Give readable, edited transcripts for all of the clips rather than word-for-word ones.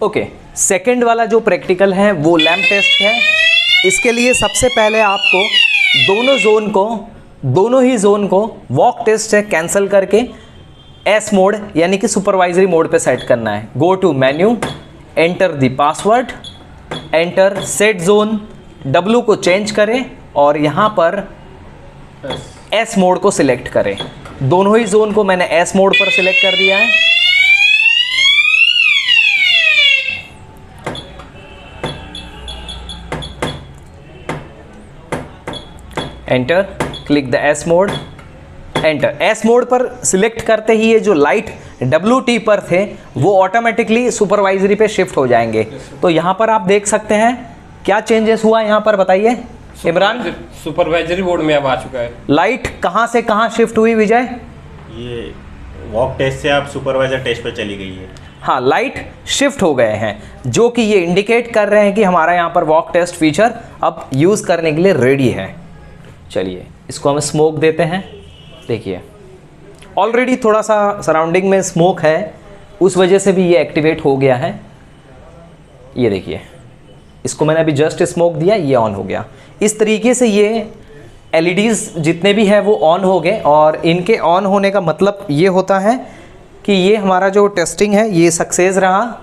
Okay, second वाला जो practical है वो लैंप टेस्ट है। इसके लिए सबसे पहले आपको दोनों ही जोन को वॉक टेस्ट से कैंसिल करके एस मोड यानी कि सुपरवाइजरी मोड पे सेट करना है। Go to menu, enter the password, enter set zone, W को चेंज करें और यहाँ पर एस मोड को सिलेक्ट करें। दोनों ही जोन को मैंने एस मोड पर सिलेक्ट कर दिया है। Enter, click the S mode, enter. S mode पर सिलेक्ट करते ही ये जो लाइट WT पर थे वो ऑटोमेटिकली सुपरवाइजरी पे शिफ्ट हो जाएंगे। तो यहाँ पर आप देख सकते हैं क्या चेंजेस हुआ यहाँ पर, बताइए इमरान। सुपरवाइजरी मोड में अब आ चुका है। लाइट कहाँ से कहाँ शिफ्ट हुई विजय? ये वॉक टेस्ट से आप सुपरवाइजर टेस्ट पे चली गई है। हाँ, लाइट शिफ्ट हो गए हैं, जो कि ये इंडिकेट कर रहे हैं कि हमारा यहाँ पर वॉक टेस्ट फीचर अब यूज़ करने के लिए रेडी है। चलिए इसको हम स्मोक देते हैं। देखिए ऑलरेडी थोड़ा सा सराउंडिंग में स्मोक है, उस वजह से भी ये एक्टिवेट हो गया है। ये देखिए, इसको मैंने अभी जस्ट स्मोक दिया, ये ऑन हो गया। इस तरीके से ये LEDs जितने भी हैं वो ऑन हो गए, और इनके ऑन होने का मतलब ये होता है कि ये हमारा जो टेस्टिंग है ये सक्सेस रहा,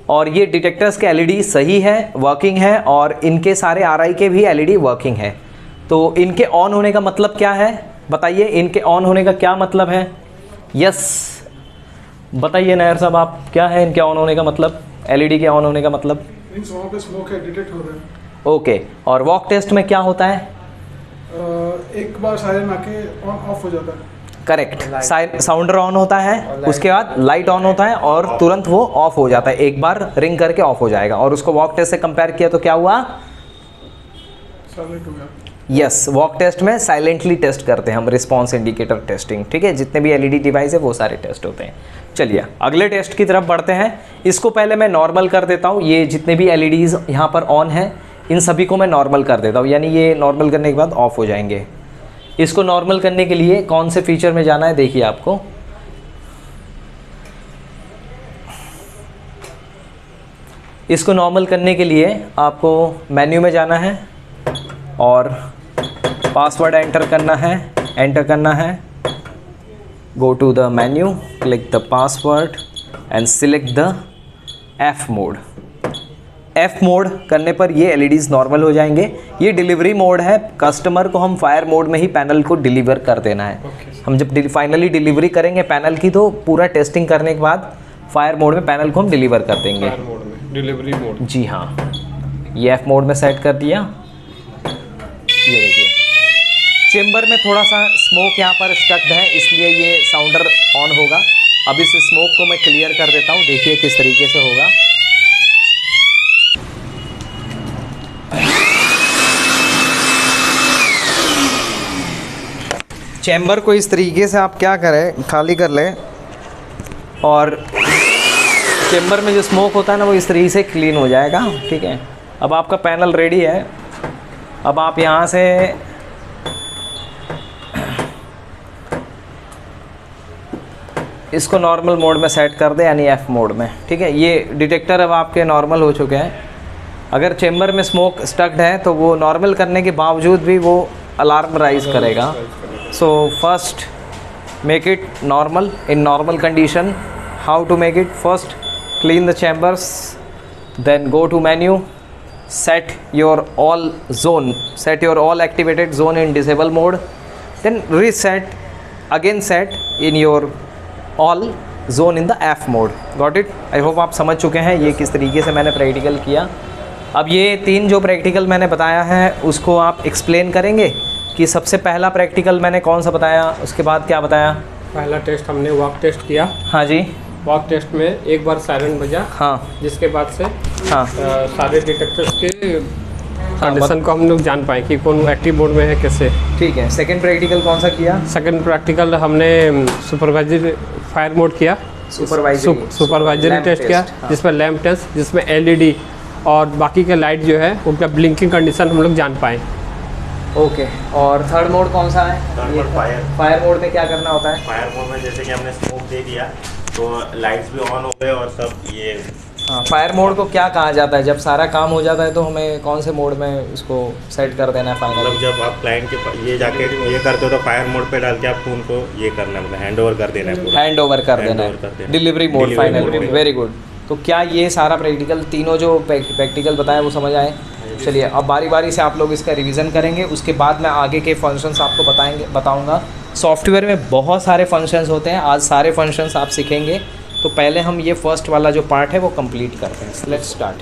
और ये डिटेक्टर्स के LED सही है, वर्किंग है, और इनके सारे RI के भी LED वर्किंग है। तो इनके ऑन होने का मतलब क्या है, बताइए इनके ऑन होने का क्या मतलब है? यस, बताइए नायर साहब आप, क्या है इनके ऑन होने का मतलब, LED के ऑन होने का मतलब? वहाँ पे स्मोक है, डिटेक्ट हो रहा है। ओके, और वॉक टेस्ट में क्या होता है? एक बार सायरन आके ऑन ऑफ हो जाता है। करेक्ट, साउंडर ऑन होता है, उसके बाद लाइट ऑन होता है और तुरंत वो ऑफ हो जाता है, एक बार रिंग करके ऑफ हो जाएगा। और उसको वॉक टेस्ट से कंपेयर किया तो क्या हुआ? साइलेंट हो गया। यस, वॉक टेस्ट में साइलेंटली टेस्ट करते हैं हम, रिस्पॉन्स इंडिकेटर टेस्टिंग। ठीक है, जितने भी LED डिवाइस है वो सारे टेस्ट होते हैं। चलिए अगले टेस्ट की तरफ बढ़ते हैं। इसको पहले मैं नॉर्मल कर देता हूँ। ये जितने भी LEDs यहाँ पर ऑन है इन सभी को मैं नॉर्मल कर देता हूँ, यानी ये नॉर्मल करने के बाद ऑफ हो जाएंगे। इसको नॉर्मल करने के लिए कौन से फीचर में जाना है, देखिए आपको इसको नॉर्मल करने के लिए आपको मेन्यू में जाना है और पासवर्ड एंटर करना है। Go to the menu, click the password and select the F mode. F mode करने पर ये LEDs नॉर्मल हो जाएंगे। ये डिलीवरी मोड है, कस्टमर को हम फायर मोड में ही पैनल को डिलीवर कर देना है। हम जब फाइनली डिलीवरी करेंगे पैनल की, तो पूरा टेस्टिंग करने के बाद फायर मोड में पैनल को हम डिलीवर कर देंगे। फायर मोड में, डिलीवरी मोड। जी हाँ, ये F मोड में सेट कर दिया। ये देखिए चेम्बर में थोड़ा सा स्मोक यहाँ पर स्टक्ड है, इसलिए ये साउंडर ऑन होगा। अब इस स्मोक को मैं क्लियर कर देता हूँ, देखिए किस तरीके से होगा। चैम्बर को इस तरीके से आप क्या करें, खाली कर लें, और चैम्बर में जो स्मोक होता है ना वो इस तरीके से क्लीन हो जाएगा। ठीक है, अब आपका पैनल रेडी है। अब आप यहाँ से इसको नॉर्मल मोड में सेट कर दें, यानी F मोड में। ठीक है, ये डिटेक्टर अब आपके नॉर्मल हो चुके हैं। अगर चैम्बर में स्मोक स्टक्ड है तो वो नॉर्मल करने के बावजूद भी वो अलार्म राइज करेगा। So first make it normal in normal condition. How to make it? First clean the chambers, then go to menu, set your all activated zone in disable mode, then reset again, set in your all zone in the F mode. Got it? I hope आप समझ चुके हैं ये किस तरीके से मैंने practical किया। अब ये 3 जो प्रैक्टिकल मैंने बताया है उसको आप एक्सप्लेन करेंगे कि सबसे पहला प्रैक्टिकल मैंने कौन सा बताया, उसके बाद क्या बताया? पहला टेस्ट हमने वॉक टेस्ट किया। हाँ जी, वॉक टेस्ट में एक बार सायरन बजा, हाँ, जिसके बाद से हाँ, सारे डिटेक्टर्स के कंडीशन को हम लोग जान पाए कि कौन एक्टिव मोड में है, कैसे। ठीक है, सेकंड प्रैक्टिकल कौन सा किया? सेकंड प्रैक्टिकल हमने सुपरवाइजरी फायर मोड किया, सुपरवाइजरी टेस्ट किया, जिसमें लैंप टेस्ट, जिसमें LED और बाकी के लाइट जो है उनका ब्लिंकिंग कंडीशन हम लोग जान पाए। ओके, और थर्ड मोड कौन सा है? थर्ड मोड फायर मोड में क्या करना होता है? फायर मोड में जैसे कि हमने स्मोक दे दिया तो लाइट्स भी ऑन हो गए और सब ये हाँ, फायर मोड को क्या कहा जाता है? जब सारा काम हो जाता है तो हमें कौन से मोड में इसको सेट कर देना है फाइनल? मतलब जब आप क्लाइंट के ये जाके ये करते हो तो फायर मोड पे डाल के आपको उनको ये करना है, मतलब हैंड ओवर कर देना है पूरा। हैंड ओवर कर देना है, डिलीवरी मोड फाइनल में। Very good. तो क्या ये सारा प्रैक्टिकल तीनों जो प्रैक्टिकल बताया वो समझ आए? चलिए अब बारी बारी से आप लोग इसका रिवीजन करेंगे, उसके बाद मैं आगे के फंक्शंस आपको बताऊंगा। सॉफ्टवेयर में बहुत सारे फंक्शंस होते हैं, आज सारे फंक्शंस आप सीखेंगे। तो पहले हम ये फर्स्ट वाला जो पार्ट है वो कंप्लीट करते हैं। Let's start.